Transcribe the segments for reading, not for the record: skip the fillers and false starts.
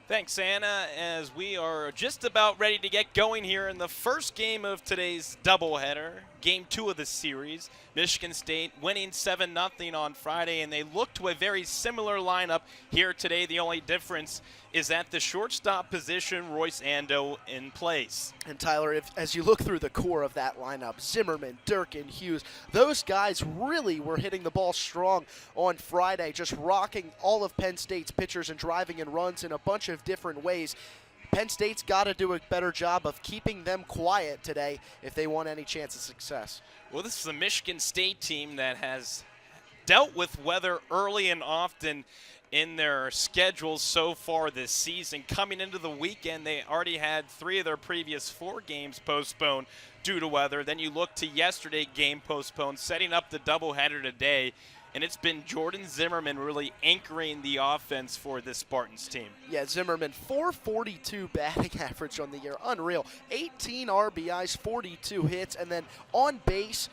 Thanks, Anna, as we are just about ready to get going here in the first game of today's doubleheader, game 2 of the series. Michigan State winning 7-0 on Friday, and they look to a very similar lineup here today. The only difference is at the shortstop position, Royce Ando in place. And Tyler, as you look through the core of that lineup, Zimmerman, Durkin, Hughes, those guys really were hitting the ball strong on Friday, just rocking all of Penn State's pitchers and driving in runs in a bunch of different ways. Penn State's got to do a better job of keeping them quiet today if they want any chance of success. Well, this is a Michigan State team that has dealt with weather early and often in their schedules so far this season. Coming into the weekend, they already had 3 of their previous 4 games postponed due to weather. Then you look to yesterday, game postponed, setting up the doubleheader today. And it's been Jordan Zimmerman really anchoring the offense for this Spartans team. Yeah, Zimmerman, 442 batting average on the year. Unreal. 18 RBIs, 42 hits, and then on base,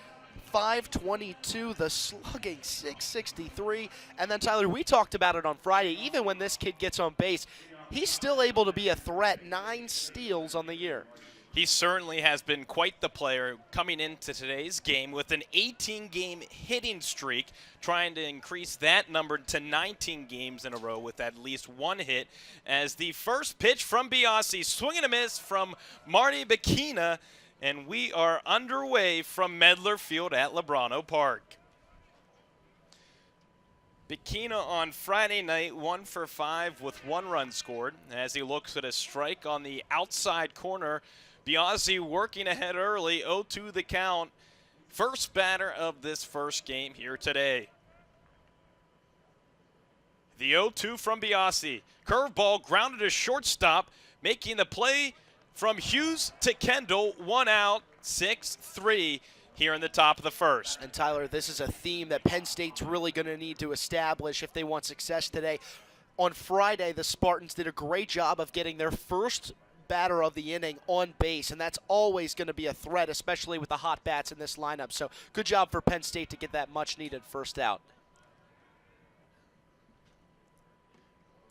522, the slugging 663. And then, Tyler, we talked about it on Friday. Even when this kid gets on base, he's still able to be a threat. 9 steals on the year. He certainly has been quite the player coming into today's game with an 18-game hitting streak, trying to increase that number to 19 games in a row with at least 1 hit. As the first pitch from Biasi, swing and a miss from Marty Bikina, and we are underway from Medler Field at Lebrano Park. Bikina on Friday night, 1 for 5 with 1 run scored. As he looks at a strike on the outside corner, Biasi working ahead early, 0-2 the count. First batter of this first game here today. The 0-2 from Biasi. Curveball grounded to shortstop, making the play from Hughes to Kendall. 1 out, 6-3 here in the top of the first. And Tyler, this is a theme that Penn State's really going to need to establish if they want success today. On Friday, the Spartans did a great job of getting their first batter of the inning on base, and that's always going to be a threat, especially with the hot bats in this lineup. So good job for Penn State to get that much-needed first out.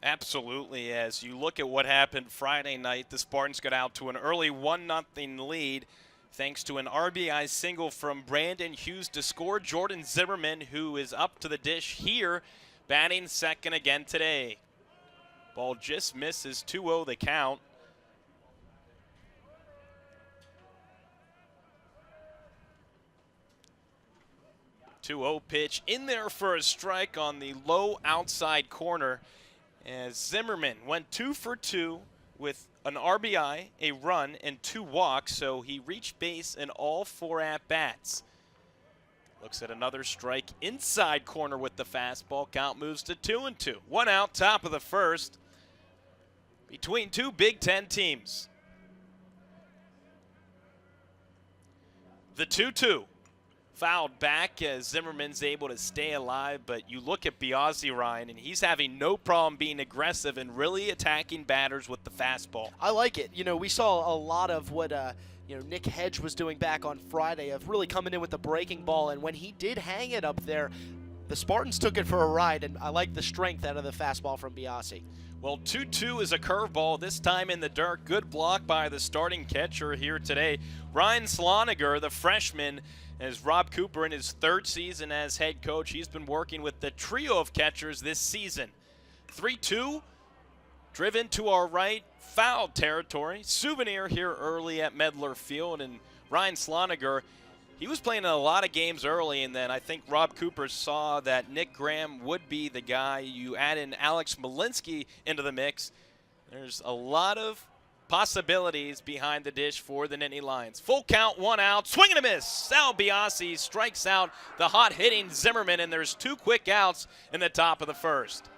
Absolutely. As you look at what happened Friday night, the Spartans got out to an early 1-0 lead thanks to an RBI single from Brandon Hughes to score. Jordan Zimmerman, who is up to the dish here, batting second again today. Ball just misses, 2-0 the count. Pitch in there for a strike on the low outside corner, as Zimmerman went 2 for 2 with an RBI, a run, and 2 walks, so he reached base in all 4 at-bats. Looks at another strike inside corner with the fastball. Count moves to 2-2. 1 out, top of the first, between 2 Big Ten teams. The 2-2. Fouled back as Zimmerman's able to stay alive, but you look at Biasi, Ryan, and he's having no problem being aggressive and really attacking batters with the fastball. I like it. You know, we saw a lot of what Nick Hedge was doing back on Friday of really coming in with the breaking ball, and when he did hang it up there, the Spartans took it for a ride, and I like the strength out of the fastball from Biasi. Well, 2-2 is a curveball, this time in the dirt. Good block by the starting catcher here today. Ryan Sloniger, the freshman, as Rob Cooper in his 3rd season as head coach. He's been working with the trio of catchers this season. 3-2, driven to our right, foul territory. Souvenir here early at Medler Field, and Ryan Sloniger, he was playing in a lot of games early, and then I think Rob Cooper saw that Nick Graham would be the guy. You add in Alex Malinsky into the mix. There's a lot of possibilities behind the dish for the Nittany Lions. Full count, 1 out, swing and a miss. Sal Biasi strikes out the hot-hitting Zimmerman, and there's 2 quick outs in the top of the first.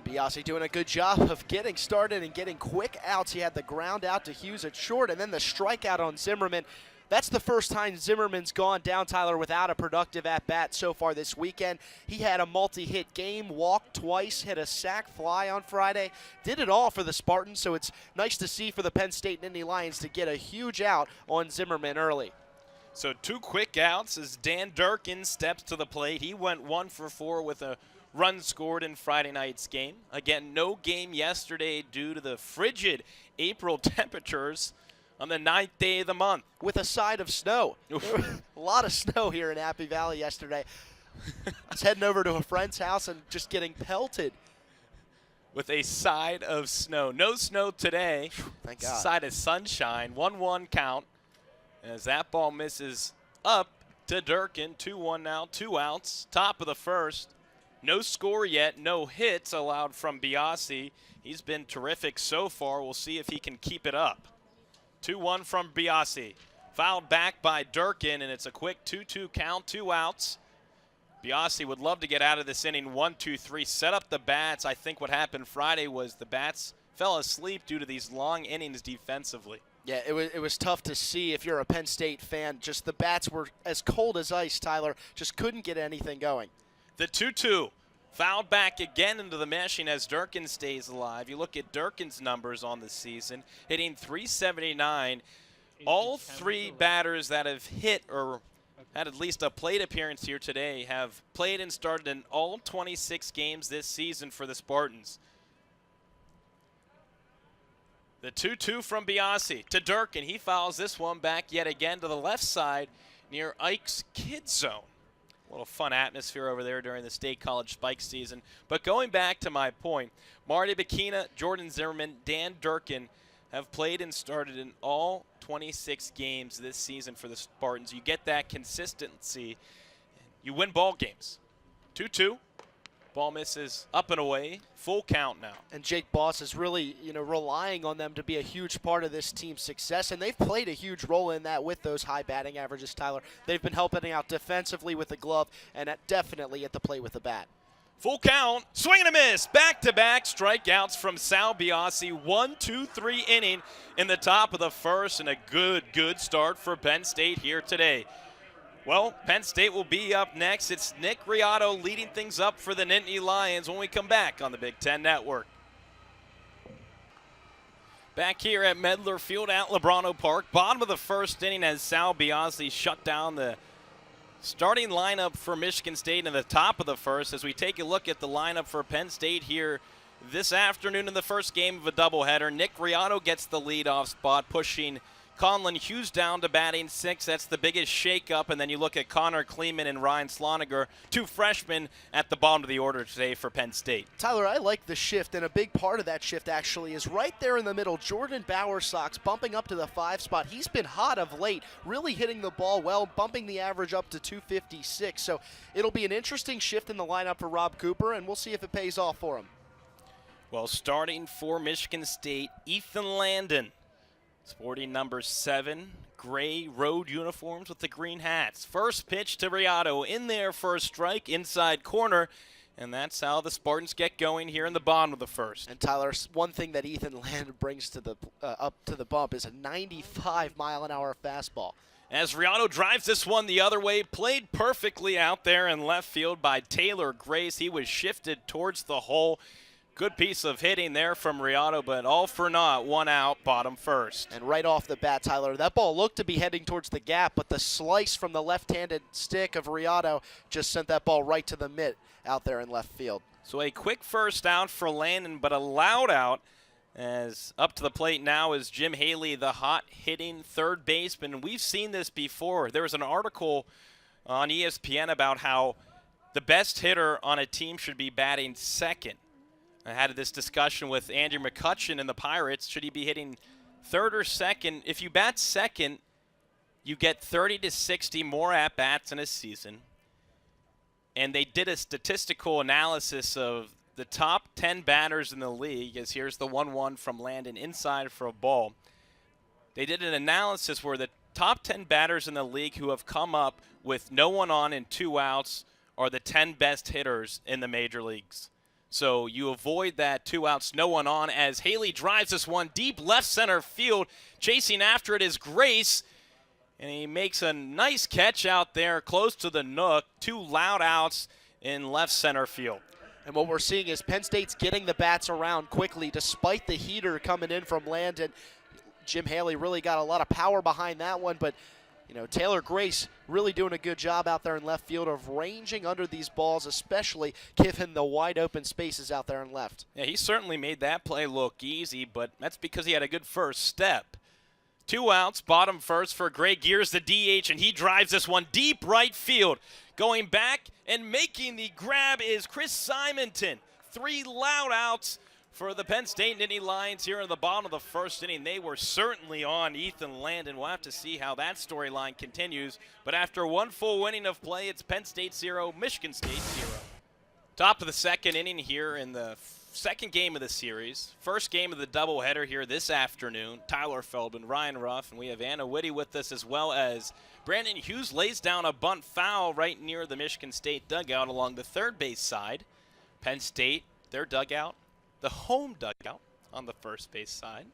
Biasi doing a good job of getting started and getting quick outs. He had the ground out to Hughes at short, and then the strikeout on Zimmerman. That's the first time Zimmerman's gone down, Tyler, without a productive at-bat so far this weekend. He had a multi-hit game, walked twice, hit a sac fly on Friday. Did it all for the Spartans, so it's nice to see for the Penn State Nittany Lions to get a huge out on Zimmerman early. So 2 quick outs as Dan Durkin steps to the plate. He went 1 for 4 with a runs scored in Friday night's game. Again, no game yesterday due to the frigid April temperatures on the 9th day of the month. With a side of snow. A lot of snow here in Happy Valley yesterday. I was heading over to a friend's house and just getting pelted. With a side of snow. No snow today. Thank God. Side of sunshine. 1-1 count. As that ball misses up to Durkin. 2-1 now. 2 outs. Top of the first. No score yet. No hits allowed from Biasi. He's been terrific so far. We'll see if he can keep it up. 2-1 from Biasi. Fouled back by Durkin, and it's a quick 2-2 count. 2 outs. Biasi would love to get out of this inning 1-2-3, set up the bats. I think what happened Friday was the bats fell asleep due to these long innings defensively. Yeah, it was tough to see if you're a Penn State fan. Just the bats were as cold as ice, Tyler. Just couldn't get anything going. The 2-2 fouled back again into the meshing as Durkin stays alive. You look at Durkin's numbers on the season, hitting .379. All 3 batters that have hit or had at least a plate appearance here today have played and started in all 26 games this season for the Spartans. The 2-2 from Biasi to Durkin. He fouls this one back yet again to the left side near Ike's Kid Zone. A little fun atmosphere over there during the State College Spike season. But going back to my point, Marty Bikina, Jordan Zimmerman, Dan Durkin have played and started in all 26 games this season for the Spartans. You get that consistency, you win ball games. 2-2, ball misses up and away, full count now. And Jake Boss is really, relying on them to be a huge part of this team's success, and they've played a huge role in that with those high batting averages, Tyler. They've been helping out defensively with the glove and definitely at the plate with the bat. Full count, swing and a miss, back-to-back strikeouts from Sal Biasi, 1-2-3 inning in the top of the first, and a good start for Penn State here today. Well, Penn State will be up next. It's Nick Riotto leading things up for the Nittany Lions when we come back on the Big Ten Network. Back here at Medler Field at Lebrano Park, bottom of the first inning as Sal Biasi shut down the starting lineup for Michigan State in the top of the first as we take a look at the lineup for Penn State here this afternoon in the first game of a doubleheader. Nick Riotto gets the leadoff spot, pushing Conlon Hughes down to batting 6. That's the biggest shakeup. And then you look at Connor Kleeman and Ryan Sloniger, 2 freshmen at the bottom of the order today for Penn State. Tyler, I like the shift, and a big part of that shift actually is right there in the middle. Jordan Bowersox bumping up to the 5 spot. He's been hot of late, really hitting the ball well, bumping the average up to 256. So it'll be an interesting shift in the lineup for Rob Cooper, and we'll see if it pays off for him. Well, starting for Michigan State, Ethan Landon, sporting number 7, gray road uniforms with the green hats. First pitch to Riotto, in there for a strike, inside corner, and that's how the Spartans get going here in the bottom of the first. And Tyler, one thing that Ethan Landon brings to the up to the bump is a 95-mile-an-hour fastball. As Riotto drives this one the other way, played perfectly out there in left field by Taylor Grace. He was shifted towards the hole. Good piece of hitting there from Riotto, but all for naught, 1 out, bottom first. And right off the bat, Tyler, that ball looked to be heading towards the gap, but the slice from the left-handed stick of Riotto just sent that ball right to the mitt out there in left field. So a quick first out for Landon, but a loud out, as up to the plate now is Jim Haley, the hot-hitting third baseman. We've seen this before. There was an article on ESPN about how the best hitter on a team should be batting second. I had this discussion with Andrew McCutcheon and the Pirates. Should he be hitting third or second? If you bat second, you get 30 to 60 more at-bats in a season. And they did a statistical analysis of the top 10 batters in the league, as here's the 1-1 from Landon inside for a ball. They did an analysis where the top 10 batters in the league who have come up with no one on and 2 outs are the 10 best hitters in the major leagues. So you avoid that 2 outs, no one on, as Haley drives this one deep left center field. Chasing after it is Grace, and he makes a nice catch out there close to the nook. 2 loud outs in left center field. And what we're seeing is Penn State's getting the bats around quickly despite the heater coming in from Landon. Jim Haley really got a lot of power behind that one, but you know, Taylor Grace really doing a good job out there in left field of ranging under these balls, especially given the wide open spaces out there in left. Yeah, he certainly made that play look easy, but that's because he had a good first step. 2 outs, bottom first for Greg Gears, the DH, and he drives this one deep right field. Going back and making the grab is Chris Simonton. 3 loud outs for the Penn State Nittany Lions here in the bottom of the first inning. They were certainly on Ethan Landon. We'll have to see how that storyline continues. But after 1 full inning of play, it's Penn State 0, Michigan State 0. Top of the second inning here in the second game of the series. First game of the doubleheader here this afternoon. Tyler Feldman, Ryan Ruff, and we have Anna Whitty with us, as well as Brandon Hughes lays down a bunt foul right near the Michigan State dugout along the third base side. Penn State, their dugout, the home dugout on the first base side.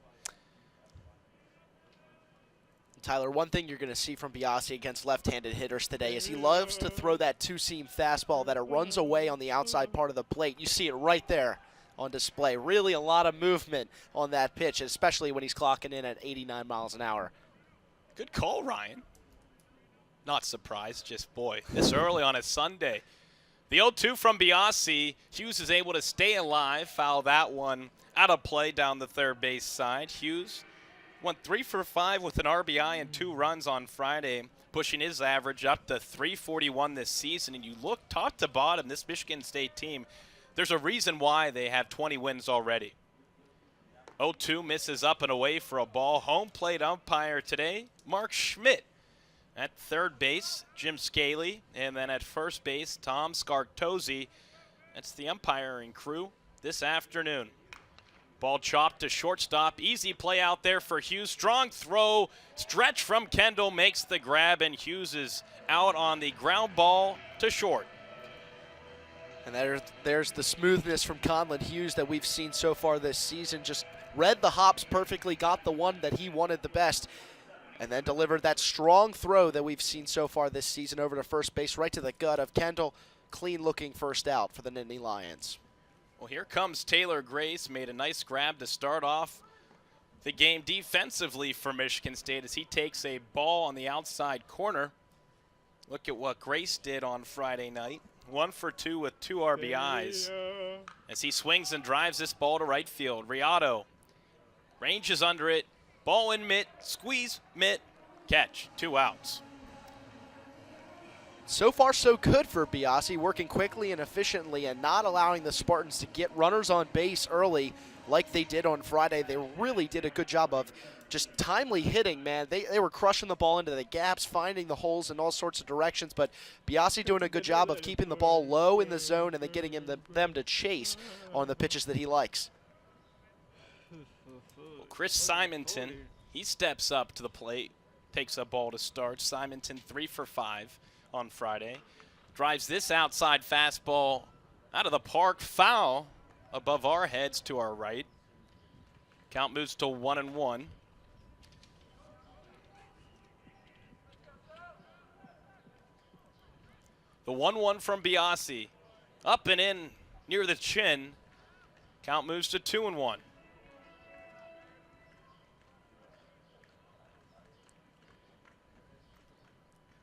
Tyler, one thing you're going to see from Biasi against left-handed hitters today is he loves to throw that two-seam fastball that it runs away on the outside part of the plate. You see it right there on display. Really a lot of movement on that pitch, especially when he's clocking in at 89 miles an hour. Good call, Ryan. Not surprised, just boy, this early on a Sunday. The 0-2 from Biasi. Hughes is able to stay alive, foul that one out of play down the third base side. Hughes went 3 for 5 with an RBI and 2 runs on Friday, pushing his average up to 341 this season. And you look top to bottom, this Michigan State team, there's a reason why they have 20 wins already. 0-2 misses up and away for a ball. Home plate umpire today, Mark Schmidt. At third base, Jim Scaley, and then at first base, Tom Scartozzi. That's the umpiring crew this afternoon. Ball chopped to shortstop. Easy play out there for Hughes. Strong throw. Stretch from Kendall makes the grab, and Hughes is out on the ground ball to short. And there's the smoothness from Conlon Hughes that we've seen so far this season. Just read the hops perfectly, got the one that he wanted the best, and then delivered that strong throw that we've seen so far this season over to first base, right to the gut of Kendall. Clean-looking first out for the Nittany Lions. Well, here comes Taylor Grace. Made a nice grab to start off the game defensively for Michigan State as he takes a ball on the outside corner. Look at what Grace did on Friday night. 1 for 2 with 2 RBIs. As he swings and drives this ball to right field. Riotto ranges under it. Ball in mitt, squeeze, mitt, catch. 2 outs. So far, so good for Biasi, working quickly and efficiently and not allowing the Spartans to get runners on base early like they did on Friday. They really did a good job of just timely hitting, man. They were crushing the ball into the gaps, finding the holes in all sorts of directions, but Biasi doing a good job of keeping the ball low in the zone and then getting them to chase on the pitches that he likes. Chris Simonton, he steps up to the plate, takes a ball to start. Simonton 3 for 5 on Friday. Drives this outside fastball out of the park, foul above our heads to our right. Count moves to 1-1. The 1-1 from Biasi, up and in near the chin. Count moves to 2-1.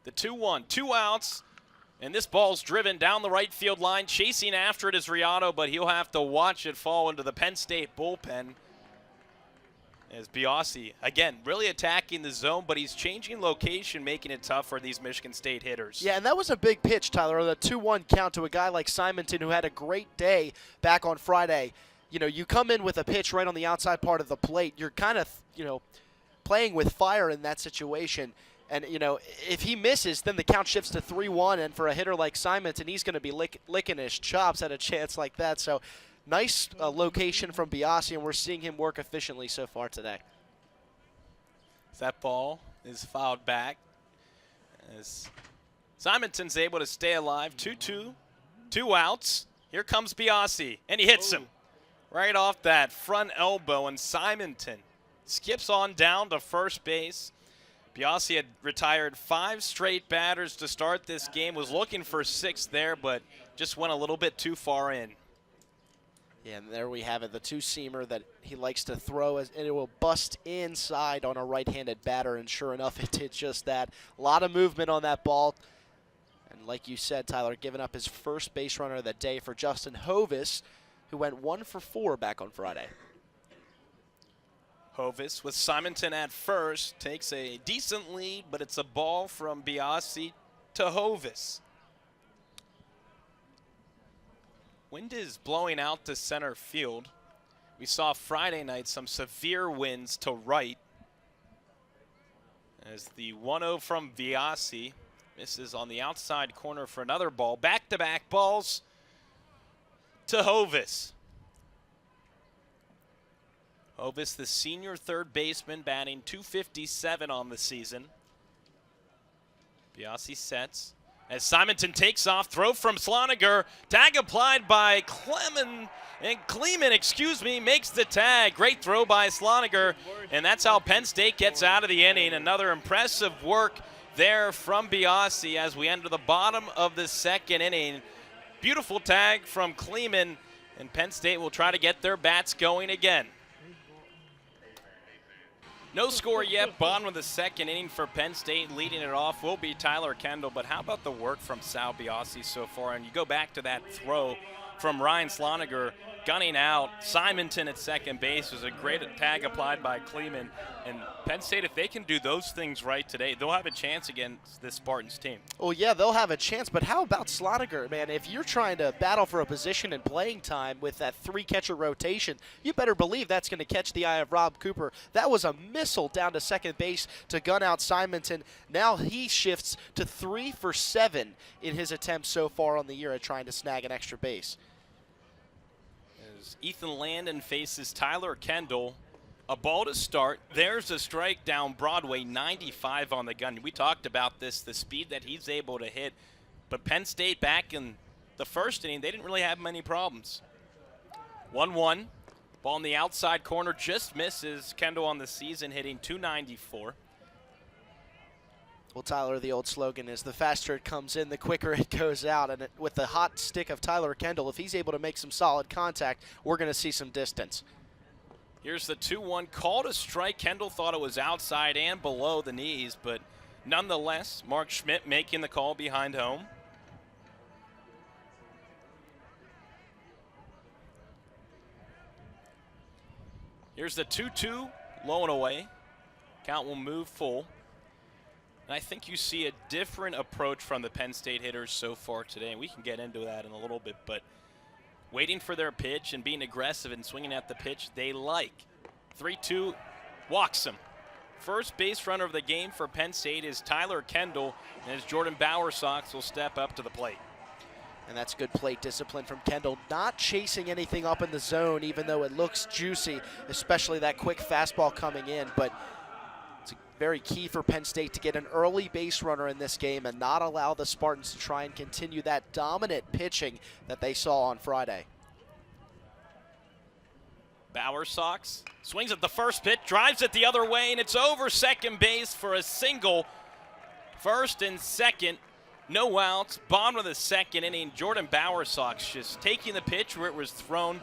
The 2-1, 2 outs, and this ball's driven down the right field line. Chasing after it is Riotto, but he'll have to watch it fall into the Penn State bullpen. As Biasi, again, really attacking the zone, but he's changing location, making it tough for these Michigan State hitters. Yeah, and that was a big pitch, Tyler, the 2-1 count to a guy like Simonton who had a great day back on Friday. You know, you come in with a pitch right on the outside part of the plate. You're kind of, you know, playing with fire in that situation. And, you know, if he misses, then the count shifts to 3-1. And for a hitter like Simonton, he's going to be licking his chops at a chance like that. So nice location from Biasi, and we're seeing him work efficiently so far today. That ball is fouled back as Simonton's able to stay alive. 2-2, 2 outs. Here comes Biasi, and he hits him right off that front elbow, and Simonton skips on down to first base. Biasi had retired 5 straight batters to start this game, was looking for 6 there, but just went a little bit too far in. And there we have it, the two-seamer that he likes to throw, and it will bust inside on a right-handed batter, and sure enough, it did just that. A lot of movement on that ball. And like you said, Tyler, giving up his first base runner of the day for Justin Hovis, who went 1 for 4 back on Friday. Hovis with Simonton at first takes a decent lead, but it's a ball from Biasi to Hovis. Wind is blowing out to center field. We saw Friday night some severe winds to right. As the 1-0 from Biasi misses on the outside corner for another ball. Back-to-back balls to Hovis. Hovis, the senior third baseman, batting .257 on the season. Biasi sets. As Simonton takes off, throw from Sloniger, tag applied by Kleeman, makes the tag. Great throw by Sloniger, and that's how Penn State gets out of the inning. Another impressive work there from Biasi as we enter the bottom of the second inning. Beautiful tag from Kleeman, and Penn State will try to get their bats going again. No score yet, bottom of the second inning for Penn State. Leading it off will be Tyler Kendall, but how about the work from Sal Biasi so far? And you go back to that throw from Ryan Sloniger, gunning out. Simonton at second base was a great tag applied by Kleeman. And Penn State, if they can do those things right today, they'll have a chance against this Spartans team. Well, yeah, they'll have a chance, but how about Sloniger, man? If you're trying to battle for a position and playing time with that three-catcher rotation, you better believe that's going to catch the eye of Rob Cooper. That was a missile down to second base to gun out Simonton. Now he shifts to 3 for 7 in his attempts so far on the year at trying to snag an extra base. As Ethan Landon faces Tyler Kendall. A ball to start. There's a strike down Broadway, 95 on the gun. We talked about this, the speed that he's able to hit. But Penn State back in the first inning, they didn't really have many problems. 1-1. Ball in the outside corner just misses. Kendall on the season hitting .294. Well, Tyler, the old slogan is the faster it comes in, the quicker it goes out. And with the hot stick of Tyler Kendall, if he's able to make some solid contact, we're going to see some distance. Here's the 2-1 call to strike. Kendall thought it was outside and below the knees, but nonetheless, Mark Schmidt making the call behind home. Here's the 2-2, low and away. Count will move full. And I think you see a different approach from the Penn State hitters so far today, and we can get into that in a little bit, but waiting for their pitch and being aggressive and swinging at the pitch they like. 3-2, walks him. First base runner of the game for Penn State is Tyler Kendall, and as Jordan Bowersox will step up to the plate. And that's good plate discipline from Kendall, not chasing anything up in the zone, even though it looks juicy, especially that quick fastball coming in. But it's very key for Penn State to get an early base runner in this game and not allow the Spartans to try and continue that dominant pitching that they saw on Friday. Bowersox swings at the first pitch, drives it the other way, and it's over second base for a single. First and second, no outs, bottom of the second inning. Jordan Bowersox just taking the pitch where it was thrown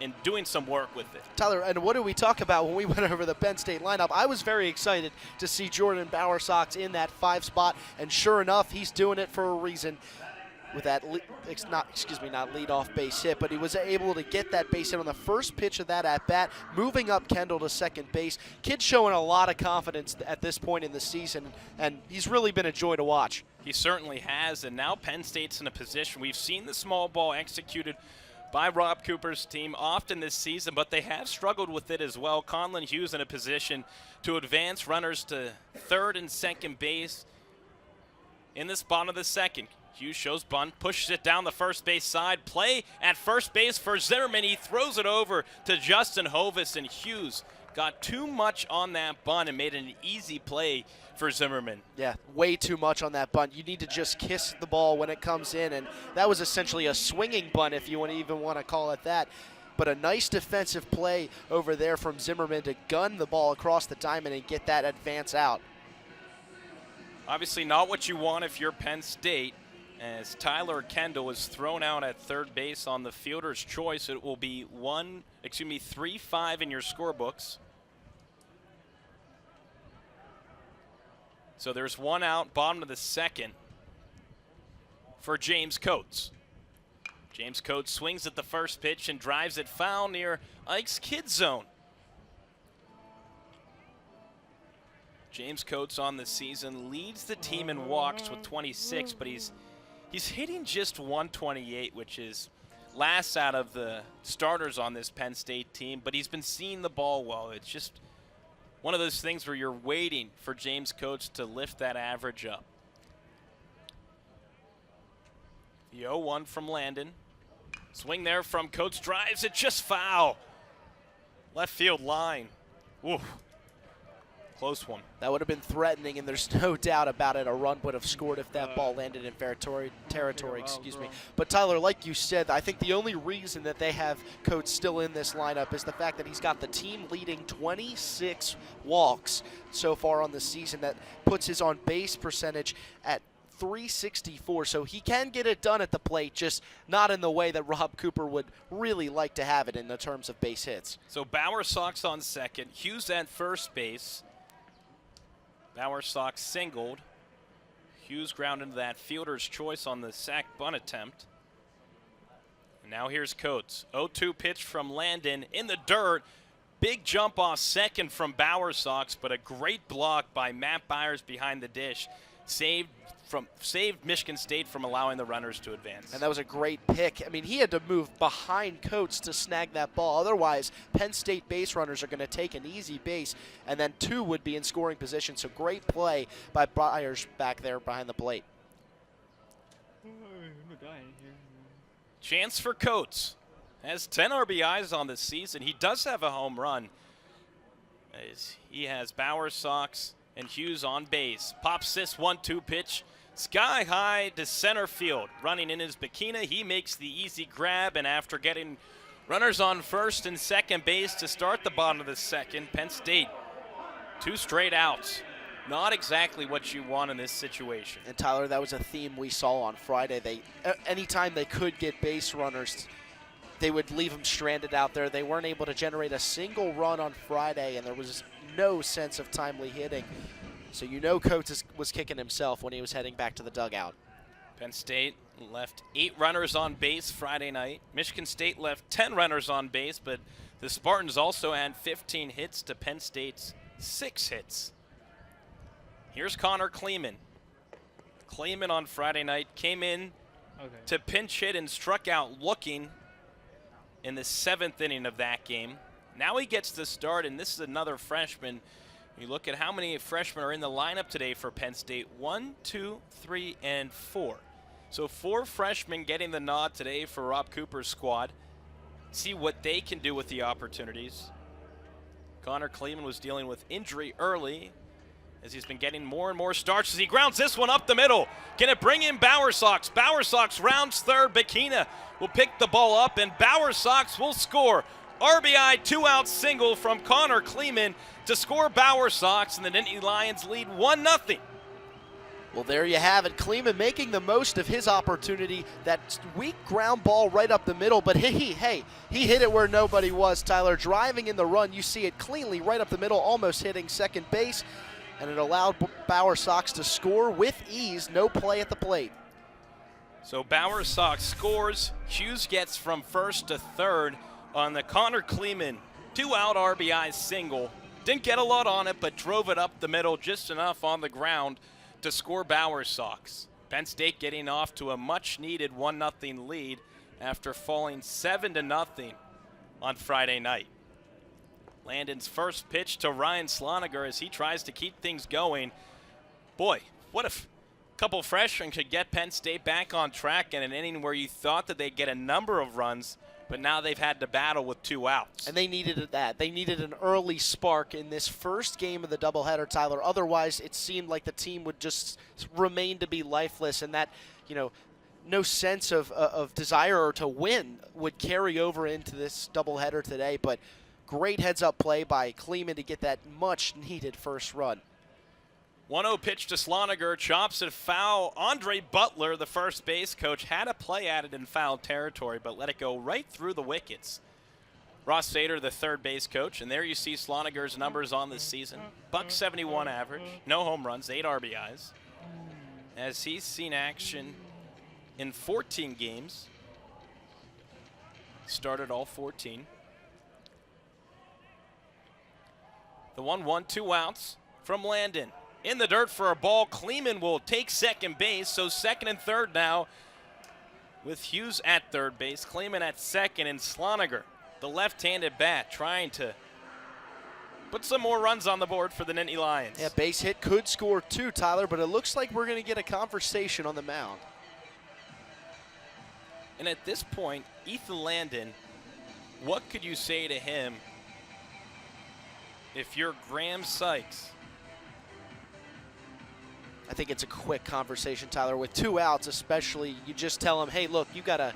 and doing some work with it. Tyler, and what did we talk about when we went over the Penn State lineup? I was very excited to see Jordan Bowersox in that 5 spot, and sure enough, he's doing it for a reason. With that, not lead-off base hit, but he was able to get that base hit on the first pitch of that at-bat, moving up Kendall to second base. Kid's showing a lot of confidence at this point in the season, and he's really been a joy to watch. He certainly has, and now Penn State's in a position. We've seen the small ball executed by Rob Cooper's team often this season, but they have struggled with it as well. Conlon Hughes in a position to advance runners to third and second base in the spot of the second. Hughes shows bunt, pushes it down the first base side. Play at first base for Zimmerman. He throws it over to Justin Hovis, and Hughes got too much on that bunt and made an easy play for Zimmerman. Yeah, way too much on that bunt. You need to just kiss the ball when it comes in, and that was essentially a swinging bunt, if you even want to call it that. But a nice defensive play over there from Zimmerman to gun the ball across the diamond and get that advance out. Obviously not what you want if you're Penn State. As Tyler Kendall is thrown out at third base on the fielder's choice, it will be 3-5 in your scorebooks. So there's one out, bottom of the second for James Coates. James Coates swings at the first pitch and drives it foul near Ike's kid zone. James Coates on the season leads the team in walks with 26, but he's hitting just 128, which is last out of the starters on this Penn State team, but he's been seeing the ball well. It's just one of those things where you're waiting for James Coates to lift that average up. The 0-1 from Landon. Swing there from Coates, drives it just foul. Left field line. Woo. Close one. That would have been threatening, and there's no doubt about it. A run would have scored if that ball landed in fair territory, excuse me. But Tyler, like you said, I think the only reason that they have Coates still in this lineup is the fact that he's got the team leading 26 walks so far on the season. That puts his on-base percentage at .364, so he can get it done at the plate, just not in the way that Rob Cooper would really like to have it in the terms of base hits. So Bauer Sox on second, Hughes at first base. Bauer Sox singled. Hughes ground into that fielder's choice on the sac bunt attempt. And now here's Coates. 0-2 pitch from Landon in the dirt. Big jump off second from Bauer Sox, but a great block by Matt Byers behind the dish. Saved Michigan State from allowing the runners to advance. And that was a great pick. I mean, he had to move behind Coates to snag that ball. Otherwise, Penn State base runners are going to take an easy base, and then two would be in scoring position. So great play by Byers back there behind the plate. Chance for Coates. Has 10 RBIs on the season. He does have a home run. He has Bauer Sox and Hughes on base. Pops this 1-2 pitch. Sky high to center field. Running in his Bikina, he makes the easy grab, and after getting runners on first and second base to start the bottom of the second, Penn State, 2 straight outs. Not exactly what you want in this situation. And Tyler, that was a theme we saw on Friday. Anytime they could get base runners, they would leave them stranded out there. They weren't able to generate a single run on Friday, and there was no sense of timely hitting. So you know Coates was kicking himself when he was heading back to the dugout. Penn State left 8 runners on base Friday night. Michigan State left 10 runners on base, but the Spartans also had 15 hits to Penn State's 6 hits. Here's Connor Kleeman. Kleeman on Friday night came in to pinch hit and struck out looking in the 7th inning of that game. Now he gets the start, and this is another freshman. You look at how many freshmen are in the lineup today for Penn State. 1, 2, 3, and 4. So 4 freshmen getting the nod today for Rob Cooper's squad. See what they can do with the opportunities. Connor Kleeman was dealing with injury early as he's been getting more and more starts as he grounds this one up the middle. Can it bring in Bauer Sox? Bauer Sox rounds third. Bikina will pick the ball up, and Bauer Sox will score. RBI 2-out single from Connor Kleeman to score Bauer Sox, and the Nittany Lions lead 1-0. Well, there you have it. Kleeman making the most of his opportunity. That weak ground ball right up the middle, but he hit it where nobody was, Tyler. Driving in the run, you see it cleanly right up the middle, almost hitting second base, and it allowed Bauer Sox to score with ease, no play at the plate. So Bauer Sox scores. Hughes gets from first to third on the Connor Kleeman 2-out RBI single. Didn't get a lot on it, but drove it up the middle just enough on the ground to score Bauer Sox. Penn State getting off to a much-needed 1-0 lead after falling 7-0 on Friday night. Landon's first pitch to Ryan Sloniger as he tries to keep things going. Boy, what if a couple freshmen could get Penn State back on track in an inning where you thought that they'd get a number of runs, but now they've had to battle with 2 outs. And they needed that. They needed an early spark in this first game of the doubleheader, Tyler. Otherwise, it seemed like the team would just remain to be lifeless, and that, no sense of desire to win would carry over into this doubleheader today. But great heads-up play by Kleeman to get that much-needed first run. 1-0 pitch to Sloniger, chops it foul. Andre Butler, the first base coach, had a play at it in foul territory, but let it go right through the wickets. Ross Sater, the third base coach, and there you see Sloniger's numbers on this season. .71 average, no home runs, 8 RBIs. As he's seen action in 14 games. Started all 14. The 1-1, 2 outs from Landon. In the dirt for a ball. Kleeman will take second base, so second and third now with Hughes at third base. Kleeman at second, and Sloniger, the left-handed bat, trying to put some more runs on the board for the Nittany Lions. Yeah, base hit could score 2, Tyler, but it looks like we're going to get a conversation on the mound. And at this point, Ethan Landon, what could you say to him if you're Graham Sykes? I think it's a quick conversation, Tyler. With 2 outs especially, you just tell him, hey, look, you got to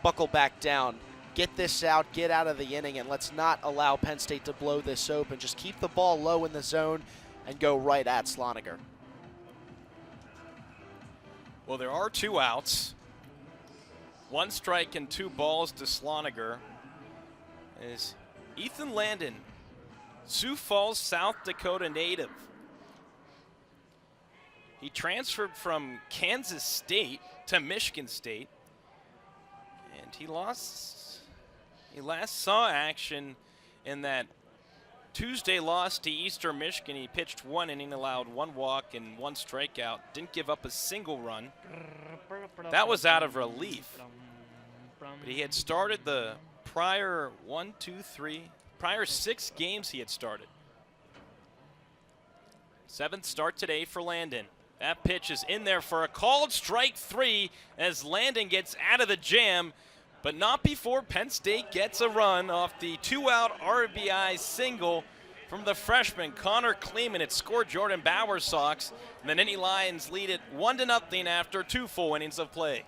buckle back down. Get this out, get out of the inning, and let's not allow Penn State to blow this open. Just keep the ball low in the zone and go right at Sloniger. Well, there are 2 outs. 1 strike and 2 balls to Sloniger. Is Ethan Landon, Sioux Falls, South Dakota native. He transferred from Kansas State to Michigan State, and he last saw action in that Tuesday loss to Eastern Michigan. He pitched 1 inning, allowed 1 walk and 1 strikeout, didn't give up a single run. That was out of relief. But he had started the prior 6 games he had started. 7th start today for Landon. That pitch is in there for a called strike 3 as Landon gets out of the jam, but not before Penn State gets a run off the 2-out RBI single from the freshman Connor Kleeman. It scored Jordan Bowersox, and the Nittany Lions lead it 1-0 after 2 full innings of play.